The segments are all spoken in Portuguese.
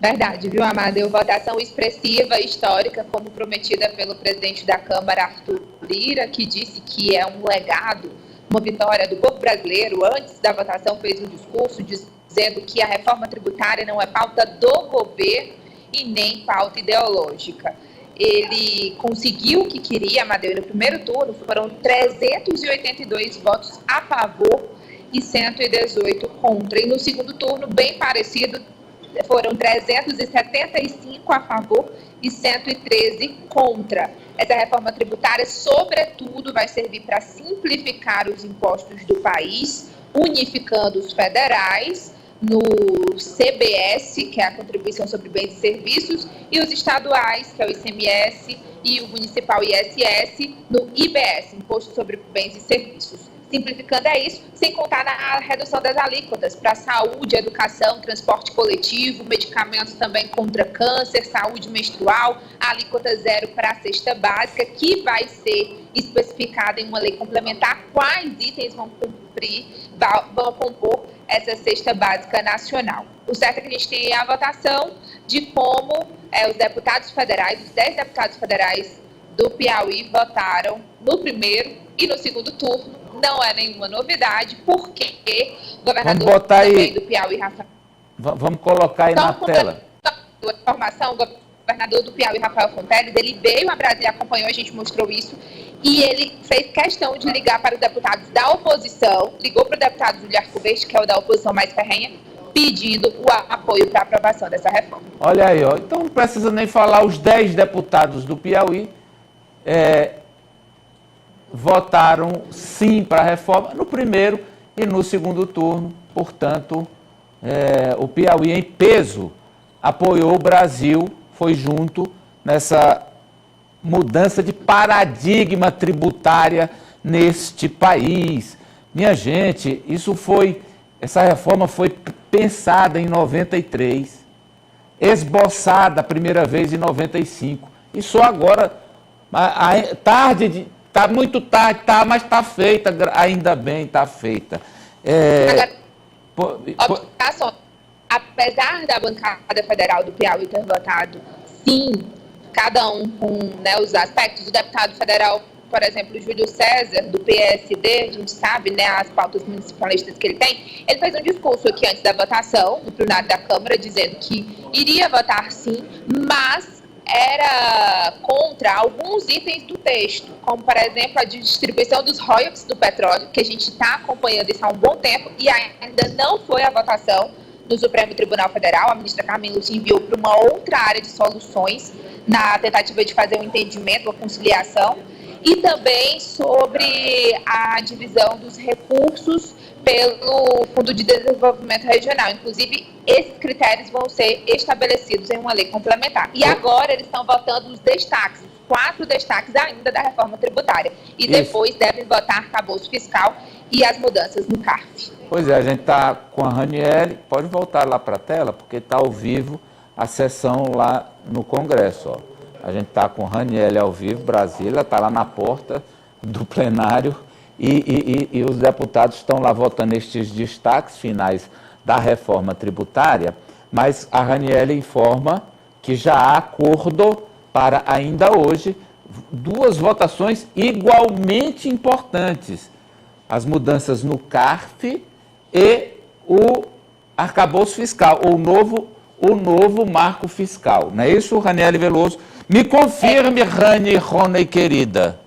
Verdade, viu, Amadeu? Votação expressiva, histórica, como prometida pelo presidente da Câmara, Arthur Lira, que disse que é um legado, uma vitória do povo brasileiro. Antes da votação, fez um discurso dizendo que a reforma tributária não é pauta do governo e nem pauta ideológica. Ele conseguiu o que queria, Amadeu. No primeiro turno foram 382 votos a favor e 118 contra. E no segundo turno, bem parecido, foram 375 a favor e 113 contra. Essa reforma tributária, sobretudo, vai servir para simplificar os impostos do país, unificando os federais no CBS, que é a Contribuição sobre Bens e Serviços, e os estaduais, que é o ICMS, e o municipal ISS, no IBS, Imposto sobre Bens e Serviços. Simplificando é isso, sem contar na redução das alíquotas para saúde, educação, transporte coletivo, medicamentos também contra câncer, saúde menstrual, alíquota zero para a cesta básica, que vai ser especificada em uma lei complementar quais itens vão compor essa cesta básica nacional. O certo é que a gente tem a votação de como os deputados federais, os 10 deputados federais do Piauí votaram no primeiro e no segundo turno. Não é nenhuma novidade, porque o governador também do Piauí, Rafael... Vamos colocar aí na tela. Informação, o governador do Piauí, Rafael Fonteles, ele veio a Brasília, acompanhou, a gente mostrou isso, e ele fez questão de ligar para os deputados da oposição, ligou para o deputado Júlio Arcoverde, que é o da oposição mais ferrenha, pedindo o apoio para a aprovação dessa reforma. Olha aí, ó. Então não precisa nem falar, os 10 deputados do Piauí votaram sim para a reforma no primeiro e no segundo turno. Portanto, o Piauí em peso apoiou o Brasil, foi junto nessa mudança de paradigma tributária neste país. Minha gente, essa reforma foi pensada em 93, esboçada a primeira vez em 95, e só agora, está muito tarde, mas está feita, ainda bem, está feita. Apesar da bancada federal do Piauí ter votado sim, cada um com os aspectos, o deputado federal, por exemplo, Júlio César, do PSD, a gente sabe, as pautas municipalistas que ele tem, ele fez um discurso aqui antes da votação, no plenário da Câmara, dizendo que iria votar sim, mas era contra alguns itens do texto, como, por exemplo, a distribuição dos royalties do petróleo, que a gente está acompanhando isso há um bom tempo, e ainda não foi a votação no Supremo Tribunal Federal. A ministra Carmen Lúcia enviou para uma outra área de soluções, na tentativa de fazer um entendimento, uma conciliação, e também sobre a divisão dos recursos pelo Fundo de Desenvolvimento Regional. Inclusive, esses critérios vão ser estabelecidos em uma lei complementar. E agora eles estão votando os destaques, 4 destaques ainda da reforma tributária. E depois devem votar arcabouço fiscal e as mudanças no CARF. Pois é, a gente está com a Ranieri. Pode voltar lá para a tela, porque está ao vivo a sessão lá no Congresso. Ó. A gente está com a Ranieri ao vivo, Brasília, está lá na porta do plenário. E os deputados estão lá votando estes destaques finais da reforma tributária, mas a Ranieri informa que já há acordo para, ainda hoje, 2 votações igualmente importantes: as mudanças no CARF e o arcabouço fiscal, o novo marco fiscal. Não é isso, Ranieri Veloso? Me confirme, Rony, querida.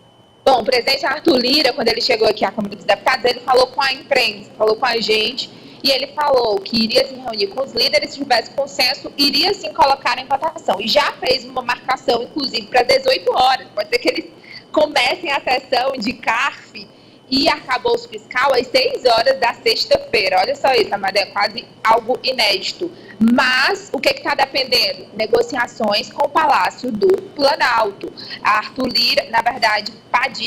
Bom, o presidente Arthur Lira, quando ele chegou aqui à Câmara dos Deputados, ele falou com a imprensa, falou com a gente, e ele falou que iria se reunir com os líderes, se tivesse consenso, iria sim colocar em votação. E já fez uma marcação, inclusive, para 18 horas. Pode ser que eles comecem a sessão de CARF e arcabouço fiscal às 6 horas da sexta-feira. Olha só isso, Amadeu, é quase algo inédito. Mas o que está dependendo? Negociações com o Palácio do Planalto. A Arthur Lira, na verdade,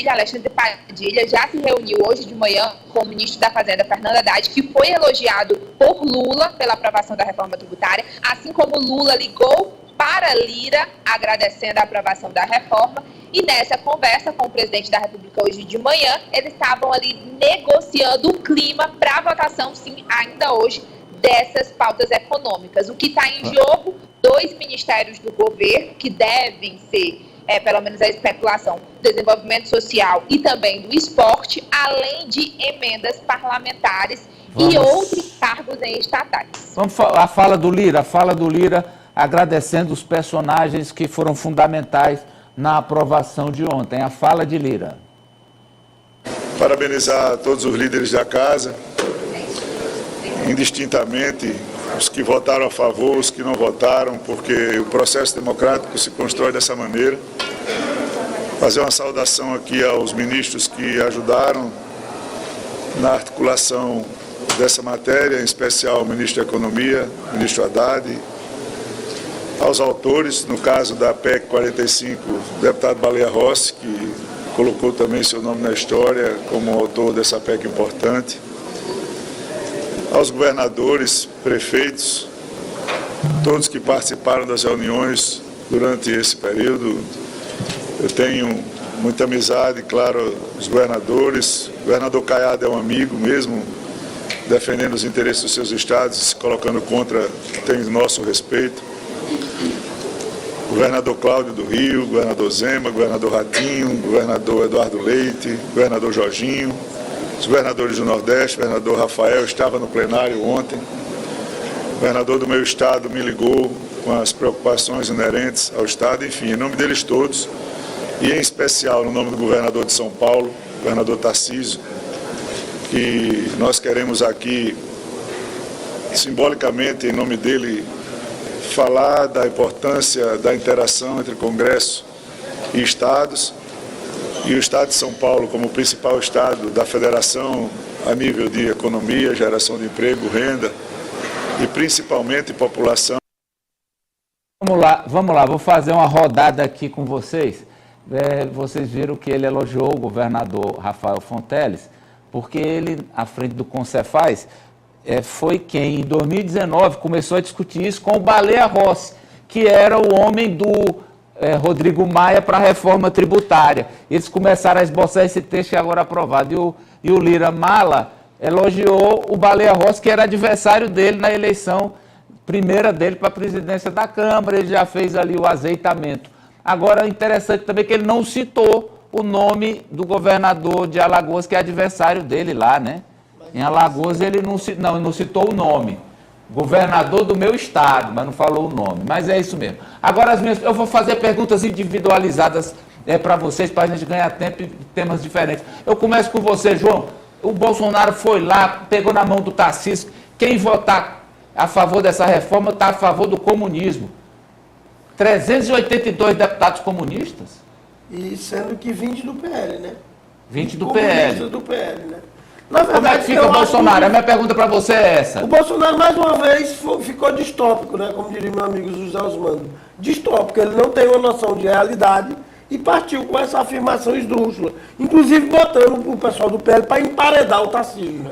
Alexandre Padilha, já se reuniu hoje de manhã com o ministro da Fazenda, Fernando Haddad, que foi elogiado por Lula pela aprovação da reforma tributária, assim como Lula ligou para Lira, agradecendo a aprovação da reforma. E nessa conversa com o presidente da República hoje de manhã, eles estavam ali negociando o clima para a votação, sim, ainda hoje, dessas pautas econômicas. O que está em jogo, 2 ministérios do governo que devem ser, pelo menos a especulação, desenvolvimento social e também do esporte, além de emendas parlamentares e outros cargos em estatais. Vamos a fala do Lira, agradecendo os personagens que foram fundamentais na aprovação de ontem. A fala de Lira. Parabenizar todos os líderes da casa, indistintamente, os que votaram a favor, os que não votaram, porque o processo democrático se constrói dessa maneira. Fazer uma saudação aqui aos ministros que ajudaram na articulação dessa matéria, em especial o ministro da Economia, o ministro Haddad, aos autores, no caso da PEC 45, o deputado Baleia Rossi, que colocou também seu nome na história como autor dessa PEC importante, aos governadores, prefeitos, todos que participaram das reuniões durante esse período. Eu tenho muita amizade, claro, os governadores. O governador Caiado é um amigo mesmo, defendendo os interesses dos seus estados, se colocando contra, tem nosso respeito. Governador Cláudio do Rio, governador Zema, governador Ratinho, governador Eduardo Leite, governador Jorginho, os governadores do Nordeste, governador Rafael estava no plenário ontem. O governador do meu estado me ligou com as preocupações inerentes ao estado, enfim, em nome deles todos, e em especial no nome do governador de São Paulo, governador Tarcísio, que nós queremos aqui, simbolicamente, em nome dele, falar da importância da interação entre Congresso e estados, e o estado de São Paulo como principal estado da federação a nível de economia, geração de emprego, renda e principalmente população. Vamos lá, vou fazer uma rodada aqui com vocês. Vocês viram que ele elogiou o governador Rafael Fonteles, porque ele, à frente do Concefaz, foi quem, em 2019, começou a discutir isso com o Baleia Rossi, que era o homem do Rodrigo Maia para a reforma tributária. Eles começaram a esboçar esse texto e agora aprovado. E o Lira Mala elogiou o Baleia Rossi, que era adversário dele na eleição primeira dele para a presidência da Câmara. Ele já fez ali o azeitamento. Agora, interessante também que ele não citou o nome do governador de Alagoas, que é adversário dele lá, né? Em Alagoas ele não citou o nome. Governador do meu estado, mas não falou o nome. Mas é isso mesmo. Agora, eu vou fazer perguntas individualizadas para vocês, para a gente ganhar tempo e temas diferentes. Eu começo com você, João. O Bolsonaro foi lá, pegou na mão do Tarcísio. Quem votar a favor dessa reforma está a favor do comunismo. 382 deputados comunistas. E sendo que 20 do PL, né? 20 do PL. Do PL, né? Na verdade, como é que fica o Bolsonaro? A minha pergunta para você é essa. O Bolsonaro, mais uma vez, ficou distópico, né? Como diria meu amigo José Osmando. Distópico, ele não tem uma noção de realidade e partiu com essa afirmação esdrúxula. Inclusive botando o pessoal do PL para emparedar o Tarcísio, né?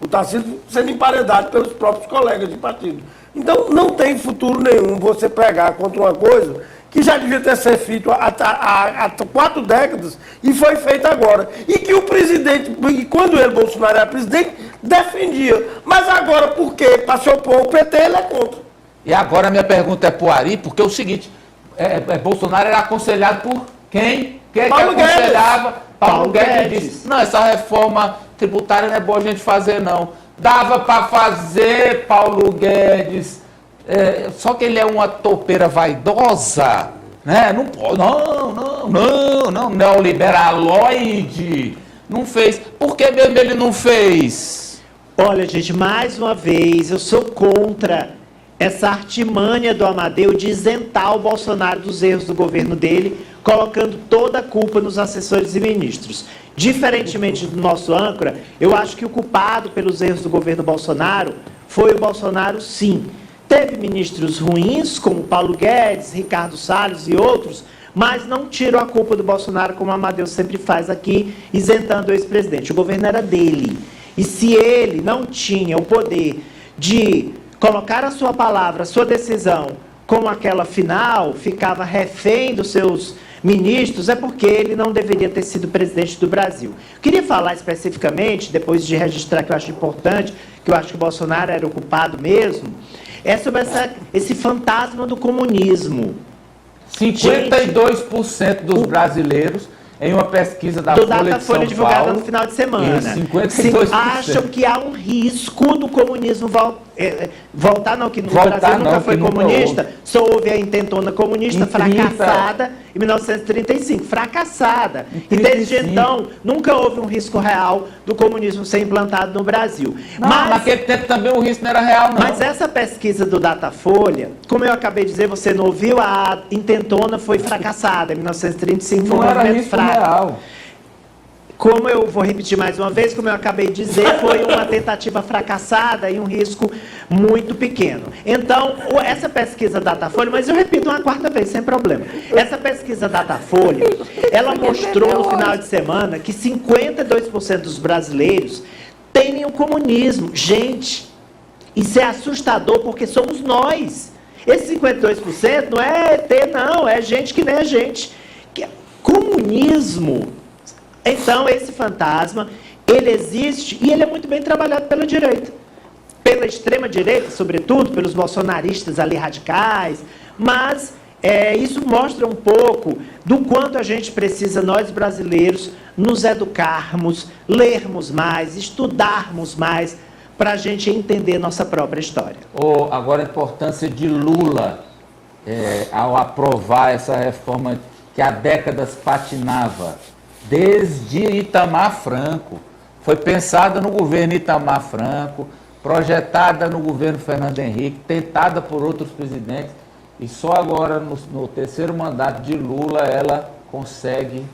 O Tarcísio sendo emparedado pelos próprios colegas de partido. Então, não tem futuro nenhum você pregar contra uma coisa que já devia ter sido feito há 4 décadas e foi feito agora. E que o presidente, e quando ele, Bolsonaro, era presidente, defendia. Mas agora, por quê? Para se opor ao PT, ele é contra. E agora a minha pergunta é para o Ari, porque é o seguinte, Bolsonaro era aconselhado por quem? Quem Paulo que aconselhava? Guedes. Paulo Guedes disse, não, essa reforma tributária não é boa a gente fazer, não. Dava para fazer, Paulo Guedes. Só que ele é uma topeira vaidosa, né? Não pode, não, neoliberaloide, não fez. Por que mesmo ele não fez? Olha, gente, mais uma vez, eu sou contra essa artimanha do Amadeu de isentar o Bolsonaro dos erros do governo dele, colocando toda a culpa nos assessores e ministros. Diferentemente do nosso âncora, eu acho que o culpado pelos erros do governo Bolsonaro foi o Bolsonaro, sim. Teve ministros ruins, como Paulo Guedes, Ricardo Salles e outros, mas não tiram a culpa do Bolsonaro, como o Amadeu sempre faz aqui, isentando o ex-presidente. O governo era dele. E se ele não tinha o poder de colocar a sua palavra, a sua decisão, como aquela final, ficava refém dos seus ministros, é porque ele não deveria ter sido presidente do Brasil. Queria falar especificamente, depois de registrar que eu acho importante, que eu acho que o Bolsonaro era o culpado mesmo, É sobre esse fantasma do comunismo. 52% dos brasileiros, em uma pesquisa da Folha divulgada no final de semana, 52%. acham que há um risco do comunismo voltar, não, que no Brasil nunca foi comunista, só houve a intentona comunista fracassada em 1935, fracassada. E desde então, nunca houve um risco real do comunismo ser implantado no Brasil. Mas naquele tempo também o risco não era real, não. Mas essa pesquisa do Datafolha, como eu acabei de dizer, você não ouviu, a intentona foi fracassada em 1935, foi um movimento fraco. Real. Como eu vou repetir mais uma vez, como eu acabei de dizer, foi uma tentativa fracassada e um risco muito pequeno. Então, essa pesquisa Datafolha, mas eu repito uma quarta vez, sem problema. Essa pesquisa Datafolha, ela mostrou no final de semana que 52% dos brasileiros temem o comunismo. Gente, isso é assustador porque somos nós. Esse 52% não é ET, não, é gente que nem a gente. Comunismo. Então, esse fantasma, ele existe e ele é muito bem trabalhado pela direita. Pela extrema-direita, sobretudo, pelos bolsonaristas ali radicais. Mas isso mostra um pouco do quanto a gente precisa, nós brasileiros, nos educarmos, lermos mais, estudarmos mais, para a gente entender nossa própria história. Agora, a importância de Lula ao aprovar essa reforma que há décadas patinava, desde Itamar Franco. Foi pensada no governo Itamar Franco, projetada no governo Fernando Henrique, tentada por outros presidentes, e só agora, no terceiro mandato de Lula, ela consegue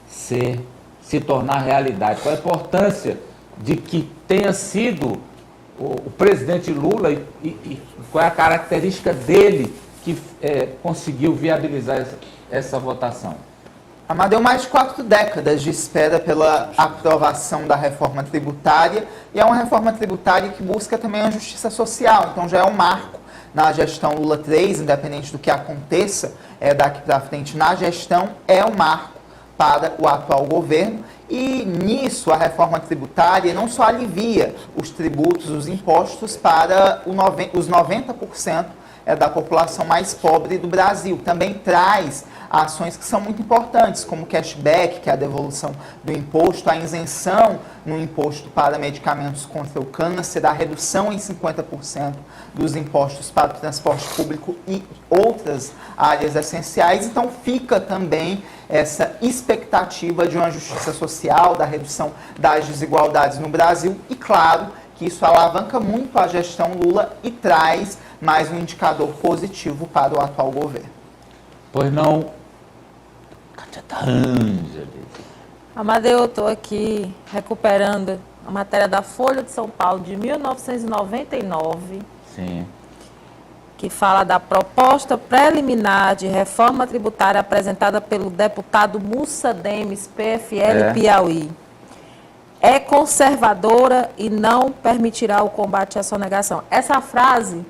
se tornar realidade. Qual a importância de que tenha sido o presidente Lula e qual é a característica dele que conseguiu viabilizar essa votação? Amadeu, mais de 4 décadas de espera pela aprovação da reforma tributária, e é uma reforma tributária que busca também a justiça social, então já é um marco na gestão Lula 3, independente do que aconteça daqui para frente na gestão, é um marco para o atual governo, e nisso a reforma tributária não só alivia os tributos, os impostos para os 90% da população mais pobre do Brasil, também traz ações que são muito importantes, como o cashback, que é a devolução do imposto, a isenção no imposto para medicamentos contra o câncer, a redução em 50% dos impostos para o transporte público e outras áreas essenciais. Então fica também essa expectativa de uma justiça social, da redução das desigualdades no Brasil, e claro que isso alavanca muito a gestão Lula e traz mais um indicador positivo para o atual governo. Pois não, Ângela. Amadeu, eu estou aqui recuperando a matéria da Folha de São Paulo de 1999, Sim. que fala da proposta preliminar de reforma tributária apresentada pelo deputado Mussa Demes, PFL Piauí. É conservadora e não permitirá o combate à sonegação. Essa frase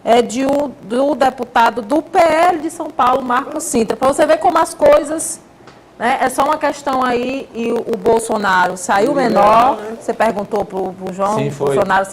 é do deputado do PL de São Paulo, Marcos Sintra. Para você ver como as coisas, né, é só uma questão aí, e o Bolsonaro saiu menor. Você perguntou para o João, Sim, o Bolsonaro saiu